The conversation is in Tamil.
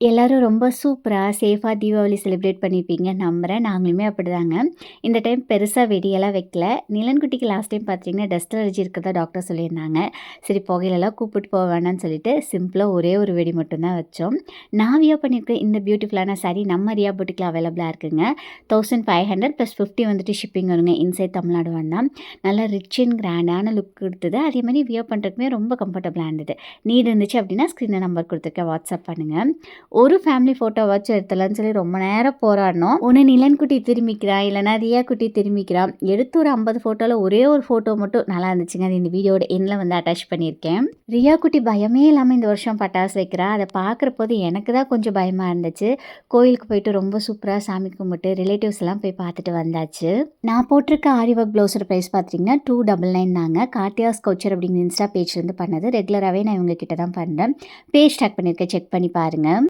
எல்லாரும் ரொம்ப சூப்பரா, சேஃபா தீபாவளி செலிப்ரேட் பண்ணியிருப்பீங்கன்னு நம்புறேன். நாங்களுமே அப்படிதாங்க. இந்த டைம் பெருசா வெடியெல்லாம் வைக்கல. நிலன்குட்டிக்கு லாஸ்ட் டைம் பார்த்தீங்கன்னா, டஸ்ட் அலர்ஜி இருக்கிறதா டாக்டர் சொல்லியிருந்தாங்க. சரி புகையிலலாம் கூப்பிட்டு போக வேணான்னு சொல்லிட்டு, சிம்பிளா ஒரே ஒரு வெடி மட்டும் தான் வச்சோம். நான் வியர் பண்ணியிருக்க இந்த பியூட்டிஃபுல்லான சாரீ நம்ம ரியா புட்டிக்ல அவைலபிளா இருக்குங்க. 1500 + 50 வந்துட்டு ஷிப்பிங் வருங்க. இன்சைட் தமிழ்நாடு வேணா. நல்லா ரிச் அண்ட் கிராண்டான லுக் குடுத்தது. அதே மாரி வியர் பண்ணுறதுக்குமே ரொம்ப கம்ஃபர்டபுளா இருந்தது. நீட் இருந்துச்சு அப்படின்னா, ஸ்க்ரீன்ல நம்பர் குடுத்துருக்கேன். வாட்ஸ்அப் பண்ணுங்க. ஒரு ஃபேமிலி ஃபோட்டோவாச்சும் எடுத்துடலான்னு சொல்லி ரொம்ப நேரம் போராடினோம். ஒண்ணு நிலன்குட்டி திரும்பிக்கிறா, இல்லைனா ரியா குட்டி திரும்பிக்கிறா. எடுத்து ஒரு 50 ஃபோட்டோவில் ஒரே ஒரு ஃபோட்டோ மட்டும் நல்லா இருந்துச்சுங்க. அது இந்த வீடியோட எண்ணில் வந்து அட்டாச் பண்ணியிருக்கேன். ரியா குட்டி பயமே இல்லாமல் இந்த வருஷம் பட்டாசு வைக்கிறா. அதை பார்க்குறப்போது எனக்கு தான் கொஞ்சம் பயமாக இருந்துச்சு. கோயிலுக்கு போயிட்டு ரொம்ப சூப்பராக சாமி கும்பிட்டு ரிலேட்டிவ்ஸ் எல்லாம் போய் பார்த்துட்டு வந்தாச்சு. நான் போட்டிருக்க ஆரி ஒர்க் ப்ளவுஸோட ப்ரைஸ் பார்த்தீங்கன்னா 299 தாங்க. கார்த்தியா ஸ்கவுச்சர் அப்படிங்கிற இன்ஸ்டா பேஜ்லேருந்து பண்ணது. ரெகுலராகவே நான் இவங்க கிட்ட தான் பண்ணுறேன். பேஜ் டேக் பண்ணியிருக்கேன், செக் பண்ணி பாருங்கள்.